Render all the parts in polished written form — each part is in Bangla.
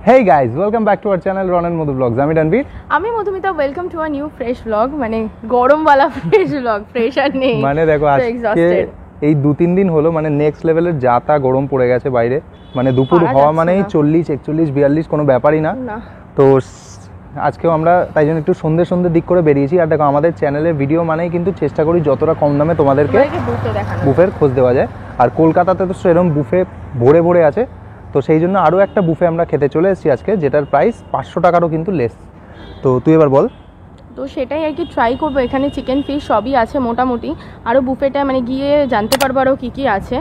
Hey guys, welcome back to our channel Ron and Madhu Vlogs. আমি রণবীর, আমি Madhumita. Welcome to a new fresh blog, মানে গরমওয়ালা ফ্রেশ ব্লগ। ফ্রেশ আর নেই, মানে দেখো আজকে এই 2-3 দিন হলো মানে নেক্সট লেভেলের যাতা গরম পড়ে গেছে বাইরে। মানে দুপুর হওয়া মানেই 40, 41, 42 কোনো ব্যাপারই না। তো আজকেও আমরা তাই জন্য একটু সন্ধ্যে দিক করে বেরিয়েছি। আর দেখো আমাদের চ্যানেলের ভিডিও মানেই কিন্তু চেষ্টা করি যতটা কম দামে তোমাদেরকে বুফের খোঁজ দেওয়া যায়। আর কলকাতাতে তো সেরকম বুফে ভরে আছে, তো সেই জন্য আরও একটা বুফে আমরা খেতে চলে এসেছি আজকে, যেটার প্রাইস 500 টাকারও কিন্তু লেস। তো তুই এবার বল। তো সেটাই আর কি ট্রাই করবো। এখানে চিকেন ফিশ সবই আছে মোটামুটি। আরও বুফেটা মানে গিয়ে জানতে পারবো আরও কী কী আছে।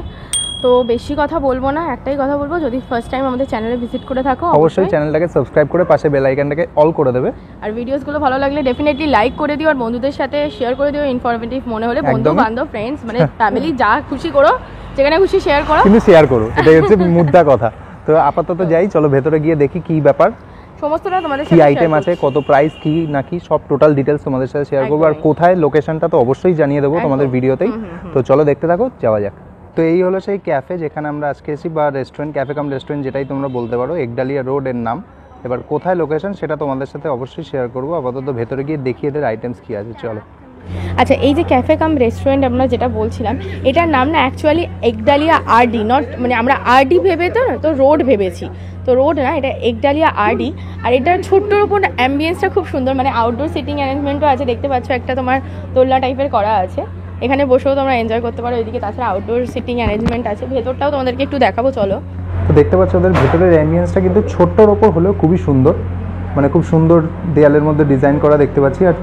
তো বেশি কথা বলবো না, একটাই কথা বলবো, যদি ফার্স্ট টাইম আমাদের চ্যানেলে ভিজিট করে থাকো অবশ্যই চ্যানেলটাকে সাবস্ক্রাইব করে পাশে বেল আইকনটাকে অল করে দেবে। আর ভিডিওসগুলো ভালো লাগলে ডেফিনেটলি লাইক করে দিও, আর বন্ধুদের সাথে শেয়ার করে দিও। ইনফরমেটিভ মনে হলে বন্ধু বান্ধব ফ্রেন্ডস মানে ফ্যামিলি যা খুশি করো, যেখানে খুশি শেয়ার করো, কিন্তু শেয়ার করো, এটাই হচ্ছে মুদ্রা কথা। তো আপাতত যাই, চলো ভেতরে গিয়ে দেখি কি ব্যাপার, সমস্তটা তোমাদের সাথে কি আইটেম আছে, কত প্রাইস কি নাকি সব টোটাল ডিটেইলস তোমাদের সাথে শেয়ার করব। আর কোথায় লোকেশনটা তো অবশ্যই জানিয়ে দেবো তোমাদের ভিডিওতেই। তো চলো দেখতে থাকো, যাওয়া যাক। তো এই হলো সেই ক্যাফে যেখানে আমরা আজকে এসেছি, বা রেস্টুরেন্ট, ক্যাফে কাম রেস্টুরেন্ট যেটাই তোমরা বলতে পারো। একডালিয়া রোড এর নাম। এবার কোথায় লোকেশন সেটা তোমাদের সাথে অবশ্যই শেয়ার করবো। আপাতত ভেতরে গিয়ে দেখি এদের আইটেমস কি আছে, চলো। আচ্ছা, এই যে ক্যাফে কাম রেস্টুরেন্ট আমরা যেটা বলছিলাম, এটার নাম না অ্যাকচুয়ালি একডালিয়া আরডি, নট মানে আমরা আরডি ভেবে তো রোড ভেবেছি। তো রোড না, এটা একডালিয়া আরডি। আর এটার ছোট্টর উপর অ্যাম্বিয়েন্সটা খুব সুন্দর, মানে আউটডোর সিটিং অ্যারেঞ্জমেন্টও আছে, দেখতে পাচ্ছ একটা তোমার দোলনা টাইপের করা আছে। এখানে বসেও তোমরা এনজয় করতে পারো এদিকে। তাছাড়া আউটডোর সিটিং অ্যারেঞ্জমেন্ট আছে, ভেতরটাও তোমাদেরকে একটু দেখাবো, চলো। তো দেখতে পাচ্ছ ওদের ভেতরের অ্যাম্বিয়েন্সটা কিন্তু ছোট্টর ওপর হলেও খুবই সুন্দর, মানে খুব সুন্দর দেয়ালের মধ্যে ডিজাইন করা দেখতে পাচ্ছি। আর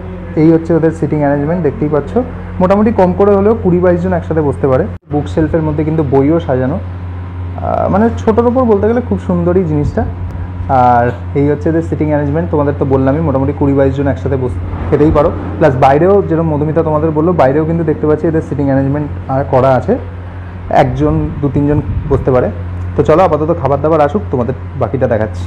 এই হচ্ছে ওদের সিটিং অ্যারেঞ্জমেন্ট, দেখতেই পাচ্ছ। মোটামুটি কম করে হলেও 20-22 জন একসাথে বসতে পারে। বুক শেলফের মধ্যে কিন্তু বইও সাজানো, মানে ছোটোর ওপর বলতে গেলে খুব সুন্দরই জিনিসটা। আর এই হচ্ছে এদের সিটিং অ্যারেঞ্জমেন্ট, তোমাদের তো বললামই মোটামুটি 20-22 জন একসাথে খেতেই পারো। প্লাস বাইরেও যেরকম মধুমিতা তোমাদের বললো, বাইরেও কিন্তু দেখতে পাচ্ছি এদের সিটিং অ্যারেঞ্জমেন্ট আর করা আছে, 1জন 2-3 জন বসতে পারে। তো চলো আপাতত খাবার দাবার আসুক, তোমাদের বাকিটা দেখাচ্ছি।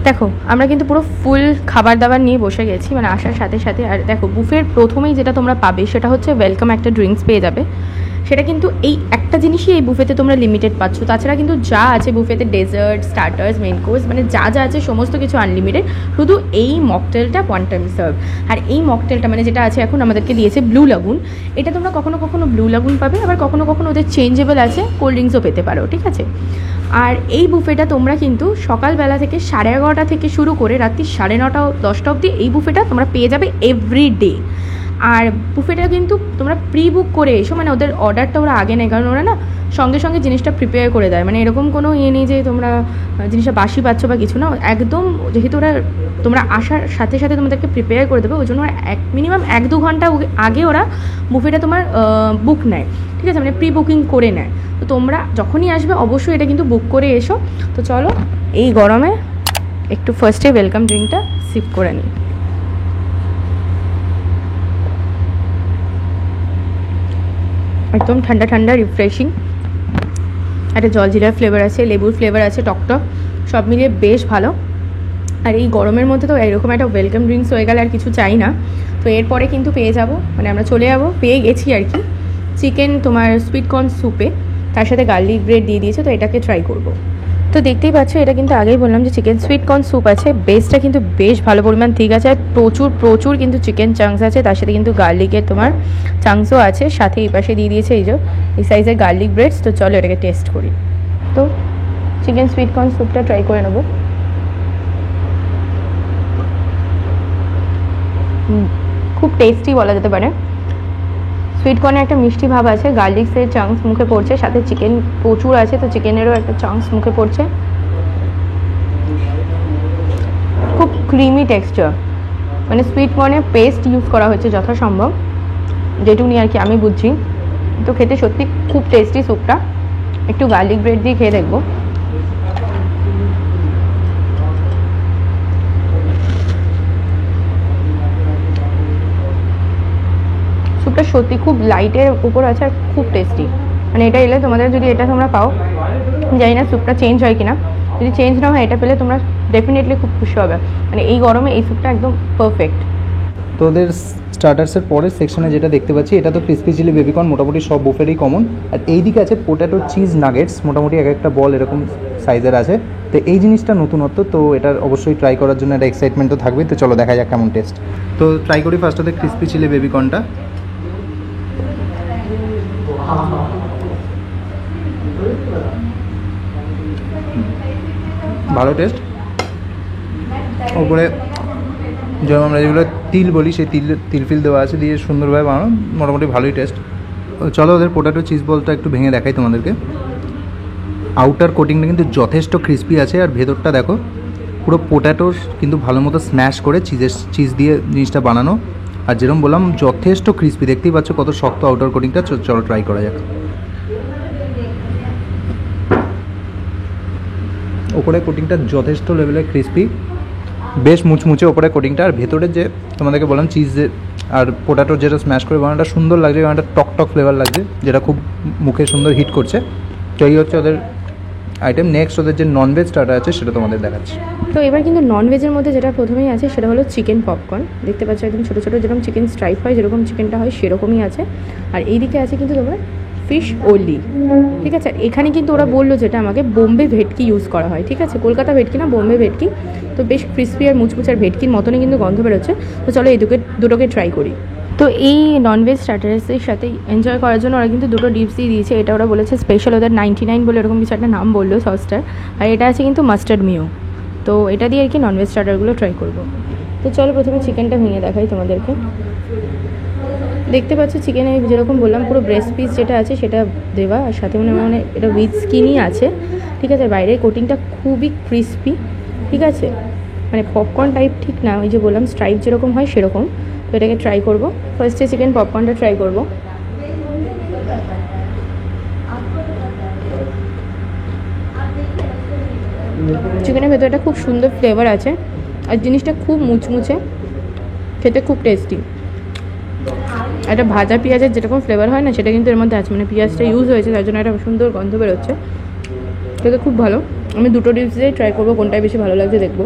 দেখো আমরা কিন্তু পুরো ফুল খাবার দাবার নিয়ে বসে গেছি, মানে আসার সাথে সাথে। আর দেখো বুফের প্রথমেই যেটা তোমরা পাবে সেটা হচ্ছে ওয়েলকাম একটা ড্রিঙ্কস পেয়ে যাবে। সেটা কিন্তু এই একটা জিনিসই এই বুফেতে তোমরা লিমিটেড পাচ্ছ। তাছাড়া কিন্তু যা আছে বুফেতে, ডেজার্ট, স্টার্টার্স, মেন কোর্স, মানে যা আছে সমস্ত কিছু আনলিমিটেড। শুধু এই মকটেলটা ওয়ান টাইম সার্ভ। আর এই মকটেলটা মানে যেটা আছে এখন আমাদেরকে দিয়েছে ব্লু লাগুন। এটা তোমরা কখনো কখনো ব্লু লাগুন পাবে, আবার কখনো কখনো ওদের চেঞ্জেবল আছে, কোল্ড ড্রিঙ্কসও পেতে পারো, ঠিক আছে। আর এই বুফেটা তোমরা কিন্তু সকালবেলা থেকে 11:30 থেকে শুরু করে রাত্রি 9:30-10টা অবধি এই বুফেটা তোমরা পেয়ে যাবে এভরিডে। আর বুফেটা কিন্তু তোমরা প্রি বুক করে এসো, মানে ওদের অর্ডারটা ওরা আগে নেয়, কারণ ওরা না সঙ্গে সঙ্গে জিনিসটা প্রিপেয়ার করে দেয়। মানে এরকম কোনো নেই যে তোমরা জিনিসটা বাসি পাচ্ছ বা কিছু না, একদম যেহেতু ওরা তোমরা আসার সাথে সাথে তোমাদেরকে প্রিপেয়ার করে দেবে, ওই জন্য ওরা মিনিমাম 1-2 ঘন্টা আগে ওরা বুফেটা তোমার বুক নেয়, ঠিক আছে, মানে প্রি বুকিং করে নেয়। তো তোমরা যখনই আসবে অবশ্যই এটা কিন্তু বুক করে এসো। তো চলো এই গরমে একটু ফার্স্টে ওয়েলকাম ড্রিঙ্কটা সিপ করে নিই। একদম ঠান্ডা ঠান্ডা রিফ্রেশিং, একটা জলজিরার ফ্লেভার আছে, লেবুর ফ্লেভার আছে, টকটক, সব মিলিয়ে বেশ ভালো। আর এই গরমের মধ্যে তো এরকম একটা ওয়েলকাম ড্রিঙ্কস হয়ে গেলে আর কিছু চাই না। তো এরপরে কিন্তু পেয়ে যাব, মানে আমরা চলে যাবো, পেয়ে গেছি আর কি, চিকেন তোমার সুইট কর্ন স্যুপে, তার সাথে গার্লিক ব্রেড দিয়ে দিয়েছে। তো এটাকে ট্রাই করবো। তো দেখতেই পাচ্ছ এটা কিন্তু আগেই বললাম যে চিকেন সুইট কর্ন স্যুপ আছে, বেসটা কিন্তু বেশ ভালো পরিমাণ ঠিক আছে। আর প্রচুর কিন্তু চিকেন চাংস আছে, তার সাথে কিন্তু গার্লিকের তোমার চাংসও আছে, সাথে এই পাশে দিয়ে দিয়েছে এই সাইজের গার্লিক ব্রেডস। তো চলো এটাকে টেস্ট করি। তো চিকেন সুইট কর্ন স্যুপটা ট্রাই করে নেবো। খুব টেস্টি বলা যেতে পারে। সুইট কর্নে একটা মিষ্টি ভাব আছে, গার্লিক্সের চাংস মুখে পড়ছে, সাথে চিকেন প্রচুর আছে, তো চিকেনেরও একটা চাংস মুখে পড়ছে। খুব ক্রিমি টেক্সচার, মানে সুইট কর্নে পেস্ট ইউজ করা হয়েছে যথাসম্ভব, যেটুকুনি আর কি আমি বুঝছি। তো খেতে সত্যি খুব টেস্টি স্যুপটা। একটু গার্লিক ব্রেড দিয়ে খেয়ে দেখবো। স্যুপটা সত্যি খুব লাইটের উপর আছে আর খুব টেস্টি। মানে এটা এলে তোমাদের, যদি এটা তোমরা পাও, জানি না স্যুপটা চেঞ্জ হয় কিনা, যদি চেঞ্জ না হয় এটা পেলে তোমরা ডেফিনেটলি খুব খুশি হবে। মানে এই গরমে এই স্যুপটা একদম পারফেক্ট। তো ওদের স্টার্টার্সের পরের সেকশনে যেটা দেখতে পাচ্ছি এটা তো ক্রিসপি চিলি বেবিকর্ন, মোটামুটি সব বুফেরই কমন। আর এইদিকে আছে পোট্যাটো চিজ নাগেটস, মোটামুটি এক একটা বল এরকম সাইজের আছে। তো এই জিনিসটা নতুনত্ব, তো এটার অবশ্যই ট্রাই করার জন্য একটা এক্সাইটমেন্ট তো থাকবেই। তো চলো দেখা যাক কেমন টেস্ট। তো ট্রাই করি ফার্স্টে ক্রিসপি চিলি বেবিকর্নটা। ভালো টেস্ট। ওপরে যেমন আমরা যেগুলো তিল বলি সেই তিল দেওয়া আছে, দিয়ে সুন্দরভাবে বানানো, মোটামুটি ভালোই টেস্ট। চলো ওদের পোট্যাটো চিজ বলটা একটু ভেঙে দেখাই তোমাদেরকে। আউটার কোটিংটা কিন্তু যথেষ্ট ক্রিস্পি আছে, আর ভেতরটা দেখো পুরো পোট্যাটোর কিন্তু ভালো মতো স্ম্যাশ করে চিজ দিয়ে জিনিসটা বানানো। আর যেরকম বললাম যথেষ্ট ক্রিস্পি, দেখতেই পাচ্ছ কত শক্ত আউটার কোটিংটা। চলো ট্রাই করা যাক। ওপরে কোটিংটা যথেষ্ট লেভেলের ক্রিস্পি, বেশ মুচমুচে ওপরে কোটিংটা। আর ভেতরে যে তোমাদেরকে বললাম চিজের আর পোট্যাটোর যেটা স্ম্যাশ করে বানানোটা সুন্দর লাগছে, একটা টক ফ্লেভার লাগছে, যেটা খুব মুখে সুন্দর হিট করছে। তো এই হচ্ছে ওদের আইটেম। নেক্সট ওদের যে ননভেজ স্টার্টার আছে সেটা তোমাদের দেখাচ্ছি। তো এবার কিন্তু ননভেজের মধ্যে যেটা প্রথমেই আছে সেটা হলো চিকেন পপকর্ন। দেখতে পাচ্ছ একদম ছোটো ছোটো যেরকম চিকেন স্ট্রাইপ হয়, যেরকম চিকেনটা হয় সেরকমই আছে। আর এইদিকে আছে কিন্তু তোমার ফিশ ওলি, ঠিক আছে। এখানে কিন্তু ওরা বললো যেটা আমাকে বোম্বে ভেটকি ইউজ করা হয়, ঠিক আছে, কলকাতা ভেটকি না, বোম্বে ভেটকি। তো বেশ ক্রিস্পি আর মুচমুচার ভেটকির মতনই কিন্তু গন্ধ বেরোচ্ছে। তো চলো এই দুটোকে ট্রাই করি। তো এই ননভেজ স্টার্টার্সের সাথে এনজয় করার জন্য ওরা কিন্তু দুটো ডিপস দিয়ে দিয়েছে। এটা ওরা বলেছে স্পেশাল, ওদের 99 বলে এরকম কিছু একটা নাম বললো সসটার। আর এটা আছে কিন্তু মাস্টার্ড মিও। তো এটা দিয়ে আর কি ননভেজ স্টার্টারগুলো ট্রাই করব। তো চলো প্রথমে চিকেনটা ভেঙে দেখাই তোমাদেরকে। দেখতে পাচ্ছ চিকেনে যেরকম বললাম পুরো ব্রেস্ট পিস যেটা আছে সেটা দেওয়া, আর সাথে মানে এটা উইথ স্কিনই আছে, ঠিক আছে। বাইরের কোটিংটা খুবই ক্রিস্পি, ঠিক আছে, মানে পপকর্ন টাইপ ঠিক না, ওই যে বললাম স্ট্রাইপ যেরকম হয় সেরকম। তো এটাকে ট্রাই করবো। ফার্স্টে চিকেন পপকর্নটা ট্রাই করব। চিকেনের ভেতরটা খুব সুন্দর ফ্লেভার আছে, আর জিনিসটা খুব মুচমুচে, খেতে খুব টেস্টি। একটা ভাজা পেঁয়াজের যেরকম ফ্লেভার হয় না সেটা কিন্তু এর মধ্যে আছে, মানে পেঁয়াজটা ইউজ হয়েছে তার জন্য একটা সুন্দর গন্ধ বেরোচ্ছে, খেতে খুব ভালো। আমি দুটো ডিপস দিয়ে ট্রাই করবো, কোনটাই বেশি ভালো লাগছে দেখবো।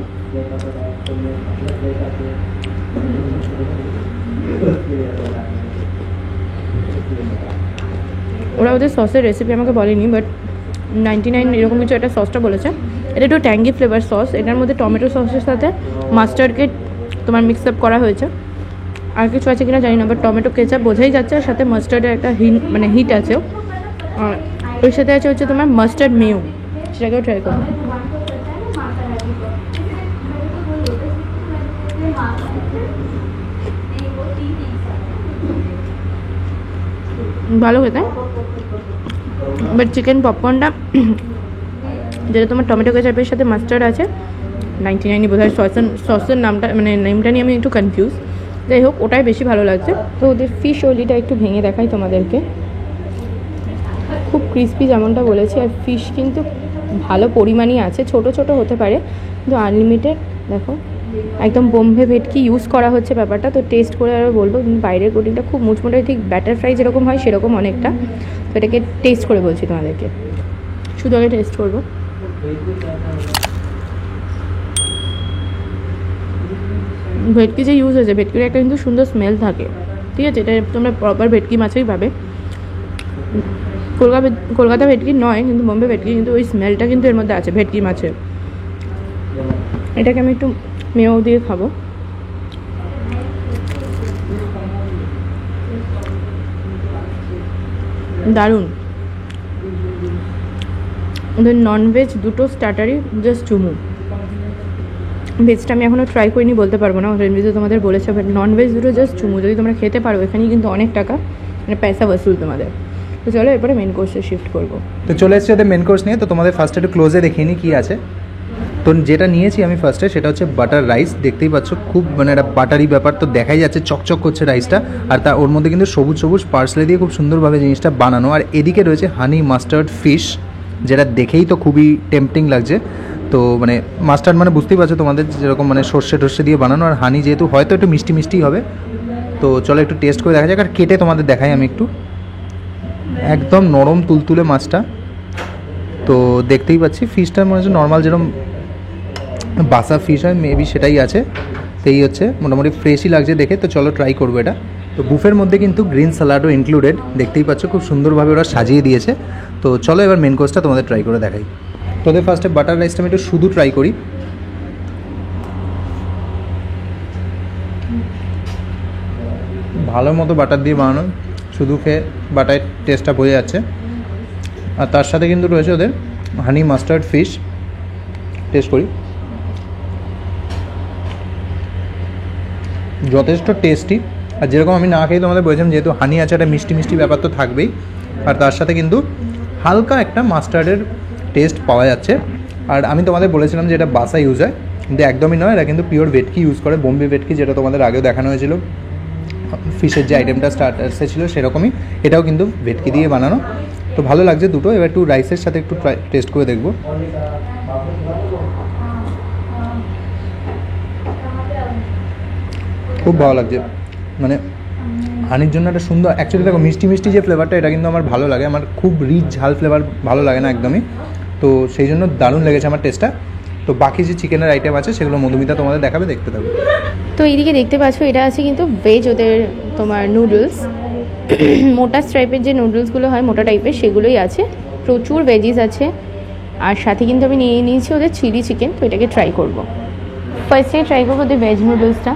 ওরা ওদের সসের রেসিপি আমাকে বলেনি, বাট 99 এরকম কিছু একটা সসটা বলেছে। এটা একটু ট্যাঙ্গি ফ্লেভার সস, এটার মধ্যে টমেটো সসের সাথে মাস্টার্ডকে তোমার মিক্স আপ করা হয়েছে। আর কিছু আছে কিনা জানি না, বাট টমেটো কেচাপ বোঝাই যাচ্ছে, আর সাথে মাস্টার্ডের একটা হিট আছে। আর ওর সাথে আছে হচ্ছে তোমার মাস্টার্ড মিও, সেটাকেও ট্রাই করো। ভালো খেতে, বাট চিকেন পপকর্নটা যেটা তোমার টমেটো কেচাপের সাথে মাস্টার্ড আছে 99 বোধ হয় সসের নামটা, মানে নেমটা নিয়ে আমি একটু কনফিউজ। যাই হোক, ওটাই বেশি ভালো লাগছে। তো ওদের ফিশ ওলিটা একটু ভেঙে দেখাই তোমাদেরকে। খুব ক্রিস্পি যেমনটা বলেছি, আর ফিশ কিন্তু ভালো পরিমাণই আছে, ছোট ছোট হতে পারে কিন্তু আনলিমিটেড। দেখো একদম বোম্বে ভেটকি ইউজ করা হচ্ছে ব্যাপারটা। তো টেস্ট করে আরও বলবো, কিন্তু বাইরের কোটিংটা খুব মুচমুটে, ঠিক ব্যাটার ফ্রাই যেরকম হয় সেরকম অনেকটা। তো এটাকে টেস্ট করে বলছি তোমাদেরকে, শুধু আগে টেস্ট করবো। ভেটকি যে ইউজ হয়েছে, ভেটকির একটা কিন্তু সুন্দর স্মেল থাকে, ঠিক আছে। এটা তোমরা প্রপার ভেটকি মাছেই পাবে। কলকাতা ভেটকি নয়, কিন্তু বোম্বে ভেটকি, কিন্তু ওই স্মেলটা কিন্তু এর মধ্যে আছে ভেটকি মাছের। এটাকে আমি একটু মেয় দিয়ে খাবো। দারুণ। ওদের ননভেজ দুটো স্টার্টারই জাস্ট চুমু। ভেজটা আমি এখনও ট্রাই করিনি, বলতে পারবো না, রেঞ্জে তোমাদের বলেছে, বাট ননভেজ দুটো জাস্ট চুমু। যদি তোমরা খেতে পারো এখানেই কিন্তু অনেক টাকা, মানে পয়সা বসুল তোমাদের। তো চলো এরপরে মেন কোর্সে শিফট করবো। তো চলে এসেছি ওদের মেন কোর্স নিয়ে। তো তোমাদের ফার্স্টে একটু ক্লোজে দেখিয়ে নিই কী আছে। তো যেটা নিয়েছি আমি ফার্স্টে সেটা হচ্ছে বাটার রাইস। দেখতেই পাচ্ছ খুব মানে একটা বাটারি ব্যাপার, তো দেখাই যাচ্ছে চকচক করছে রাইসটা। আর ওর মধ্যে কিন্তু সবুজ সবুজ পার্সলে দিয়ে খুব সুন্দরভাবে জিনিসটা বানানো। আর এদিকে রয়েছে হানি মাস্টার্ড ফিশ, যেটা দেখেই তো খুবই টেম্পটিং লাগছে। তো মানে মাস্টার্ড মানে বুঝতেই পারছো তোমাদের যেরকম মানে সর্ষে টর্ষে দিয়ে বানানো, আর হানি যেহেতু হয়তো একটু মিষ্টি মিষ্টি হবে। তো চলো একটু টেস্ট করে দেখা যাক। আর কেটে তোমাদের দেখাই আমি একটু, একদম নরম তুলতুলে মাছটা। তো দেখতেই পাচ্ছি ফিশটা মনে হচ্ছে নর্মাল যেরকম বাসা ফিশ হয় মেবি সেটাই আছে। তো এই হচ্ছে, মোটামুটি ফ্রেশই লাগছে দেখে, তো চলো ট্রাই করবো এটা। তো বুফের মধ্যে কিন্তু গ্রিন স্যালাডও ইনক্লুডেড, দেখতেই পাচ্ছ খুব সুন্দরভাবে ওরা সাজিয়ে দিয়েছে। তো চলো এবার মেন কোর্সটা তোমাদের ট্রাই করে দেখাই। তোদের ফার্স্টে বাটার রাইসটা আমি একটু শুধু ট্রাই করি। ভালো মতো বাটার দিয়ে বানানো, শুধু খেয়ে বাটার টেস্টটা বোঝা যাচ্ছে। আর তার সাথে কিন্তু রয়েছে ওদের হানি মাস্টার্ড ফিশ, টেস্ট করি, যথেষ্ট টেস্টি। আর যেরকম আমি না খেয়ে তোমাদের বলেছিলাম, যেহেতু হানি আছে একটা মিষ্টি মিষ্টি ব্যাপার তো থাকবেই, আর তার সাথে কিন্তু হালকা একটা মাস্টার্ডের টেস্ট পাওয়া যাচ্ছে। আর আমি তোমাদের বলেছিলাম যে এটা বাসা ইউজ হয়, কিন্তু একদমই নয়, এরা কিন্তু পিওর ভেটকি ইউজ করে, বোম্বে ভেটকি, যেটা তোমাদের আগেও দেখানো হয়েছিল ফিশের যে আইটেমটা স্টার্টার্সে ছিল সেরকমই, এটাও কিন্তু ভেটকি দিয়ে বানানো। তো ভালো লাগছে দুটো। এবার একটু রাইসের সাথে একটু টেস্ট করে দেখবো। খুব ভালো লাগছে, মানে হানির জন্য একটা সুন্দর, অ্যাকচুয়ালি দেখো মিষ্টি মিষ্টি যে ফ্লেভারটা, এটা কিন্তু আমার ভালো লাগে, আমার খুব রিচ ঝাল ফ্লেভার ভালো লাগে না একদমই। তো সেই জন্য দারুণ লেগেছে আমার টেস্টটা। তো বাকি যে চিকেনের আইটেম আছে সেগুলো মধুমিতা তোমাদের দেখাবে, দেখতে থাকবে। তো এইদিকে দেখতে পাচ্ছ এটা আছে কিন্তু ভেজ, ওদের তোমার নুডলস, মোটা স্ট্রাইপের যে নুডলসগুলো হয় মোটা টাইপের, সেগুলোই আছে, প্রচুর ভেজিস আছে। আর সাথে কিন্তু আমি নিয়ে নিয়েছি ওদের চিলি চিকেন, তো এটাকে ট্রাই করবো। ফার্স্টে ট্রাই করবো ওদের ভেজ নুডলসটা।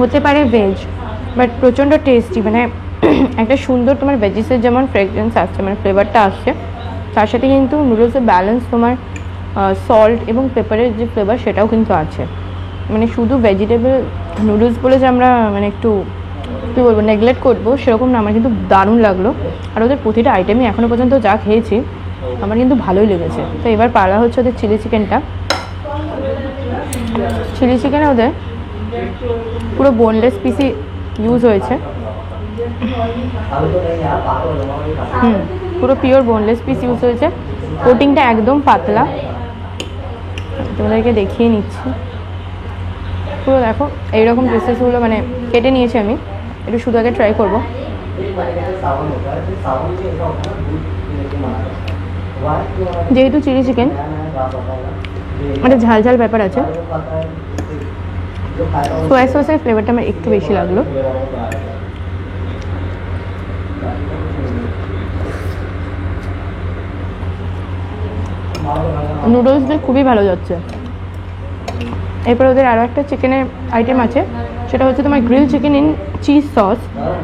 হতে পারে ভেজ, বাট প্রচণ্ড টেস্টি, মানে একটা সুন্দর তোমার ভেজিসের যেমন ফ্রেগরেন্স আসছে, মানে ফ্লেভারটা আসছে, তার সাথে কিন্তু নুডলসের ব্যালেন্স তোমার সল্ট এবং পেপারের যে ফ্লেভার সেটাও কিন্তু আছে। মানে শুধু ভেজিটেবল নুডলস বলে যে আমরা মানে একটু কী বলবো নেগলেক্ট করবো সেরকম না, আমার কিন্তু দারুণ লাগলো। আর ওদের প্রতিটা আইটেমই এখনও পর্যন্ত যা খেয়েছি আমার কিন্তু ভালোই লেগেছে। তো এবার পালা হচ্ছে ওদের চিলি চিকেনটা। চিলি চিকেনে ওদের পুরো বোনলেস পিসই ইউজ হয়েছে, পুরো পিওর বোনলেস পিস ইউজ হয়েছে। কোটিংটা একদম পাতলা, তোমাদেরকে দেখিয়ে নিচ্ছি। পুরো দেখো এইরকম পিসেসগুলো মানে কেটে নিয়েছি আমি, একটু শুধু আগে ট্রাই করবো। যেহেতু চিলি চিকেন একটা ঝাল ঝাল ব্যাপার আছে, সোয়া সসের ফ্লেভারটা আমার একটু বেশি লাগলো। নুডলসদের খুবই ভালো যাচ্ছে। এরপর ওদের আরও একটা চিকেনের আইটেম আছে, সেটা হচ্ছে তোমার grill chicken in cheese sauce.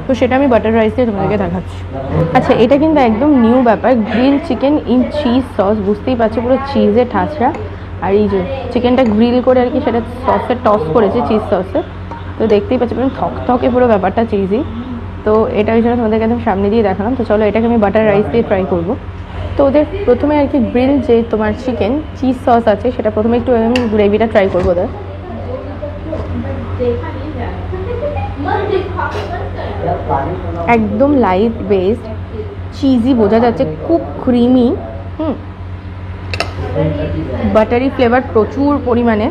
তো সেটা আমি বাটার রাইস দিয়ে তোমাদেরকে দেখাচ্ছি। আচ্ছা, এটা কিন্তু একদম নিউ ব্যাপার, grill chicken in cheese sauce. বুঝতেই পারছো পুরো চিজের ঠাঁচড়া, আর এই যে চিকেনটা গ্রিল করে আর কি সেটা সসে টস করেছে চিজ সসে। তো দেখতেই পাচ্ছি পুরো থকথকে পুরো ব্যাপারটা চিজি। তো এটা ওই জন্য তোমাদেরকে একদম সামনে দিয়ে দেখালাম। তো চলো এটাকে আমি বাটার রাইস দিয়ে ট্রাই করবো। তো ওদের প্রথমে আর কি গ্রিল যে তোমার চিকেন চিজ সস আছে সেটা প্রথমে একটু আমি গ্রেভিটা ট্রাই করবো ওদের। একদম লাইট বেসড, চিজি বোঝা যাচ্ছে, খুব ক্রিমি, বাটারি ফ্লেভার প্রচুর পরিমাণে।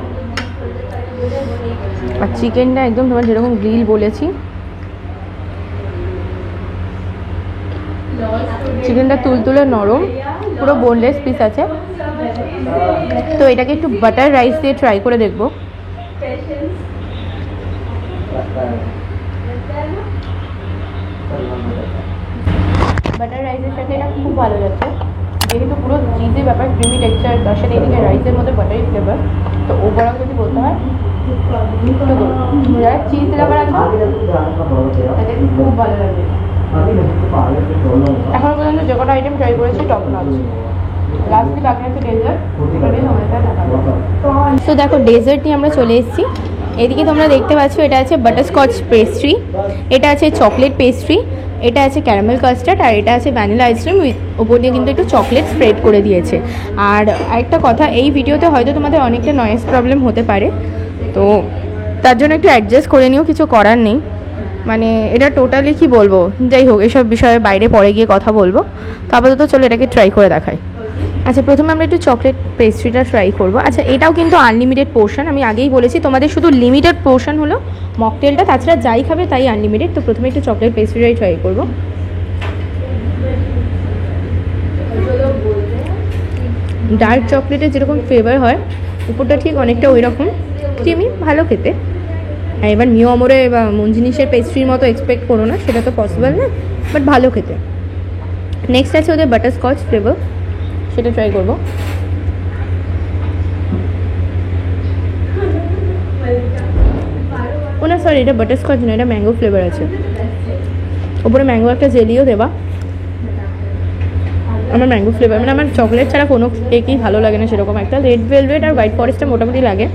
আর চিকেনটা একদম তোমার যেরকম গ্রিল বলেছি, চিকেনটা তুলতুলে নরম, পুরো বোনলেস পিস আছে। তো এটাকে একটু বাটার রাইস দিয়ে ট্রাই করে দেখবো। বাটার রাইসের সাথে এটা খুব ভালো যাচ্ছে, যেহেতু পুরো চিজের ব্যাপার, ক্রিমি টেক্সচার, তার সাথে এদিকে রাইসের মধ্যে বাটারি ফ্লেভার। তো ওভারঅল যদি বলতে হয় যারা চিজ লাভার আছে তাদের খুব ভালো লাগবে। এখনো পর্যন্ত যে কটা আইটেম ট্রাই করেছি টপ নচ। লাস্টলি বাকি আছে ডেজার্ট, তো দেখো ডেজার্ট নিয়ে আমরা চলে এসেছি। এদিকে তোমরা দেখতে পাচ্ছ এটা আছে বাটারস্কচ পেস্ট্রি, এটা আছে চকলেট পেস্ট্রি, এটা আছে ক্যারামেল কাস্টার্ড, আর এটা আছে ভ্যানিলা আইসক্রিম উইথ ওপর দিয়ে কিন্তু একটু চকলেট স্প্রেড করে দিয়েছে। আর আরেকটা কথা, এই ভিডিওতে হয়তো তোমাদের অনেকটা নয়েজ প্রবলেম হতে পারে, তো তার জন্য একটু অ্যাডজাস্ট করে নিও, কিছু করার নেই। মানে এটা টোটালি কি বলবো, যাই হোক এসব বিষয়ে বাইরে পরে গিয়ে কথা বলবো। তো আপাতত চলো এটাকে ট্রাই করে দেখাই। আচ্ছা, প্রথমে আমরা একটু চকলেট পেস্ট্রিটা ট্রাই করবো। আচ্ছা, এটাও কিন্তু আনলিমিটেড পোর্শন, আমি আগেই বলেছি তোমাদের শুধু লিমিটেড পোর্শন হলো মকটেলটা, তাছাড়া যাই খাবে তাই আনলিমিটেড। তো প্রথমে একটু চকলেট পেস্ট্রিটাই ট্রাই করবো। ডার্ক চকলেটের যেরকম ফ্লেভার হয়, উপরটা ঠিক অনেকটা ওই রকম ক্রিমি, ভালো খেতে। আর এবার নিউ আমরে বা মঞ্জিনিসের পেস্ট্রির মতো এক্সপেক্ট করো না, সেটা তো পসিবল না, বাট ভালো খেতে। নেক্সট আছে ওদের বাটারস্কচ ফ্লেভার, সেটা ট্রাই করবো। ও না সরি, এটা বাটারস্কচ না, এটা ম্যাঙ্গো ফ্লেভার আছে। ওপরে ম্যাঙ্গো একটা জেলিও দেওয়া। আমার ম্যাঙ্গো ফ্লেভার মানে আমার চকলেট ছাড়া কোনো কেকই ভালো লাগে না সেরকম একটা। রেড ভেলভেট আর হোয়াইট ফরেস্টটা মোটামুটি লাগে,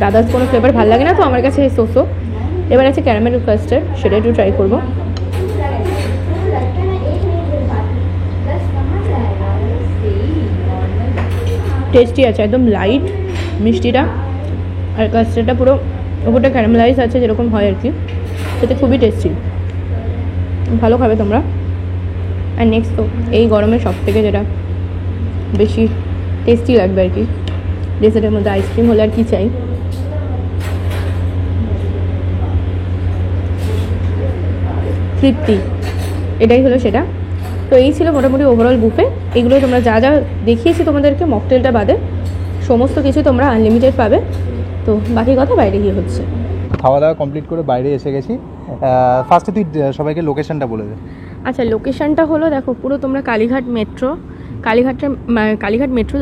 আদার্স কোনো ফ্লেভার ভালো লাগে না, তো আমার কাছে সোসো। এবার আছে ক্যারামেল কাস্টার্ড, সেটা একটু ট্রাই করবো। টেস্টি আছে, একদম লাইট মিষ্টিটা, আর কাস্টার্ডটা পুরো ওপরটা ক্যারামেলাইজ আছে যেরকম হয় আর কি, সেটা খুবই টেস্টি, ভালো খাবে তোমরা। আর নেক্সট তো এই গরমে সব থেকে যেটা বেশি টেস্টি লাগবে আর কি, ডেজার্টের মধ্যে আইসক্রিম হলে আর কি চাই। তৃপ্তি, এটাই হলো সেটা। তো এই ছিল মোটামুটি ওভারঅল বুফে। এগুলো তোমরা যা যা দেখিয়েছি তোমাদেরকে মকটেলটা বাদে সমস্ত কিছু তোমরা আনলিমিটেড পাবে। তো বাকি কথা বাইরে গিয়ে হচ্ছে। খাওয়া দাওয়া কমপ্লিট করে বাইরে এসে গেছি। ফার্স্টে তুই সবাইকে লোকেশনটা বলে দে। আচ্ছা, লোকেশনটা হলো দেখো, পুরো তোমরা কালীঘাট মেট্রো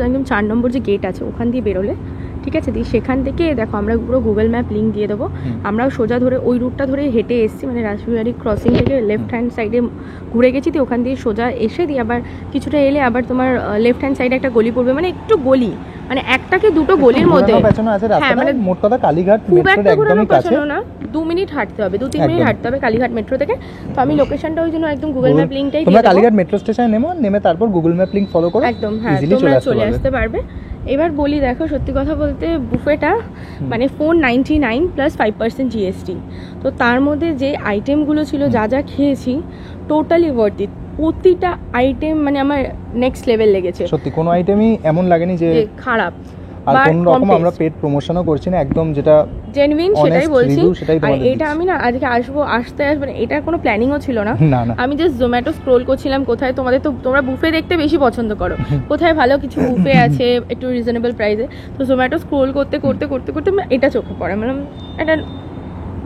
একদম 4 নম্বর যে গেট আছে ওখান দিয়ে বেরোলে, ঠিক আছে, দিয়ে সেখান থেকে দেখো আমরা পুরো গুগল ম্যাপ লিঙ্ক দিয়ে দেবো। আমরাও সোজা ধরে ওই রুটটা ধরে হেঁটে এসেছি, মানে রাসবিহারি ক্রসিং থেকে লেফট হ্যান্ড সাইডে ঘুরে গেছি, দিয়ে ওখান দিয়ে সোজা এসে দিয়ে আবার কিছুটা এলে আবার তোমার লেফট হ্যান্ড সাইডে একটা গলি পড়বে, মানে একটু গলি, মানে একটা কি দুটো গলির মধ্যে। হ্যাঁ, মানে মোট কথা কালীঘাট খুব একটা একদমই কাছে না, 2 মিনিট হাঁটতে হবে, 2-3 মিনিট হাঁটতে হবে কালীঘাট মেট্রো থেকে। তো আমি লোকেশনটা ওই জন্য একদম গুগল ম্যাপ লিঙ্কটাই দিয়ে দেবো। তোমরা কালীঘাট মেট্রো স্টেশনে নেমে তারপর গুগল ম্যাপ লিঙ্ক ফলো করো, একদম। হ্যাঁ, তোমরা চলে আসতে পারবে। এবার বলি দেখো, সত্যি কথা বলতে বুফেটা মানে 499 প্লাস 5% জিএসটি। তো তার মধ্যে যে আইটেমগুলো ছিল, যা যা খেয়েছি, টোটালি ওয়ার্থ ইট। প্রতিটা আইটেম মানে আমার নেক্সট লেভেল লেগেছে, সত্যি কোনো আইটেমই এমন লাগেনি যে খারাপ। আর কোনো রকম আমরা পেড প্রমোশনও করছি না, একদম যেটা জেনুইন সেটাই বলছি। আর তোমাদের এটা আমি না আজকে আসতে মানে এটার কোনো প্ল্যানিংও ছিল না। না। আমি জাস্ট জোম্যাটো স্ক্রোল করছিলাম কোথায় তোমরা বুফে দেখতে বেশি পছন্দ করো, কোথায় ভালো কিছু বুফে আছে একটু রিজনেবল প্রাইসে। তো জোম্যাটো স্ক্রোল করতে এটা চোখে পড়ে, মানে এটা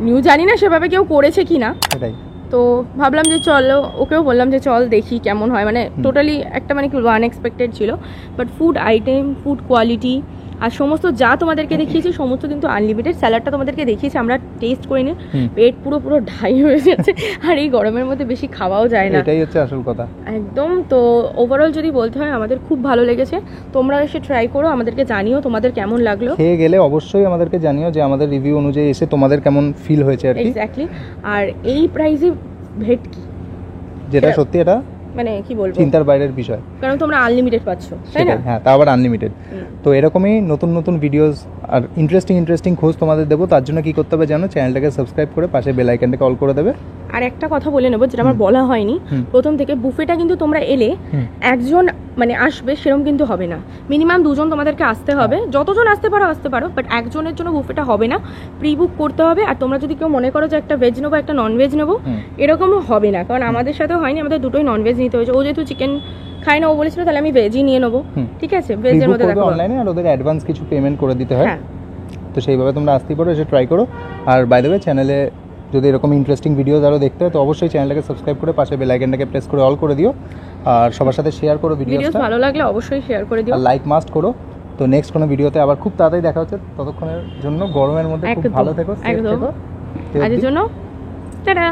নিউ জানি না সেভাবে কেউ করেছে কি না, সেটাই। তো ভাবলাম যে চলো, ওকেও বললাম যে চল দেখি কেমন হয়। মানে টোটালি একটা মানে কি আনএক্সপেক্টেড ছিল, but food item, food quality আর সমস্ত যা তোমাদেরকে দেখিয়েছি সমস্ত কিন্তু আনলিমিটেড। স্যালাডটা তোমাদেরকে দেখিয়েছি, আমরা টেস্ট করিনি, পেট পুরো ঢাই হয়ে যাচ্ছে, আর এই গরমের মধ্যে বেশি খাওয়াও যায় না, এটাই হচ্ছে আসল কথা একদম। তো ওভারঅল যদি বলতে হয় আমাদের খুব ভালো লেগেছে। তোমরা এসে ট্রাই করো, আমাদেরকে জানিও তোমাদের কেমন লাগলো। খেয়ে গেলে অবশ্যই আমাদেরকে জানিও যে আমাদের রিভিউ অনুযায়ী এসে তোমাদের কেমন ফিল হয়েছে আর কি। এক্স্যাক্টলি। আর এই প্রাইসে ভেটকি, যেটা সত্যি এটা মানে কি বলবো, চিন্তার বাইরের বিষয়, কারণ তোমরা আনলিমিটেড পাচ্ছ, তাই না? হ্যাঁ, তা আবার আনলিমিটেড। তো এরকমই নতুন ভিডিওস আর ইন্টারেস্টিং খোঁজ তোমাদের দেবো। তার জন্য কি করতে হবে জানো, চ্যানেলটাকে সাবস্ক্রাইব করে পাশে বেল আইকনটাকে অল করে দেবে। আর একটা কথা বলে নেবো যেটা আমার বলা হয়নি প্রথম থেকে, বুফেটা কিন্তু তোমরা এলে একজন মানে আসবে সেরকম কিন্তু হবে না, মিনিমাম 2 জন তোমাদেরকে আসতে হবে। যতজন আসতে পারো, বাট একজনের জন্য বুফেটা হবে না, প্রি বুক করতে হবে। আর তোমরা যদি কেউ মনে করো যে একটা ভেজ নেবো একটা নন ভেজ নেবো, এরকমও হবে না, কারণ আমাদের সাথে হয়নি, আমাদের দুটোই নন ভেজ নিতে হয়েছে। ও যেহেতু চিকেন খাই না, ও বলেছিল তাহলে আমি ভেজই নিয়ে নেবো, ঠিক আছে, ভেজের মধ্যে দেখো অনলাইনে, আর ওদের অ্যাডভান্স কিছু পেমেন্ট করে দিতে হয়। তো সেইভাবে তোমরা আসতেই পারো, এসে ট্রাই করো। আর বাই দ্য ওয়ে, চ্যানেলে যদি এরকম ইন্টারেস্টিং ভিডিওস আরও দেখতে হয় তো অবশ্যই চ্যানেলটাকে সাবস্ক্রাইব করে পাশে বেল আইকনটাকে প্রেস করে অল করে দিও। আর সবার সাথে শেয়ার করো ভিডিওটা, ভালো লাগলে অবশ্যই শেয়ার করে দিও, আর লাইক মাস্ট করো। তো নেক্সট কোনো ভিডিওতে আবার খুব তাড়াতাড়ি দেখা হচ্ছে, ততক্ষণের জন্য গরমের মধ্যে খুব ভালো থেকো, সেফ থেকো। আজকের জন্য টাটা।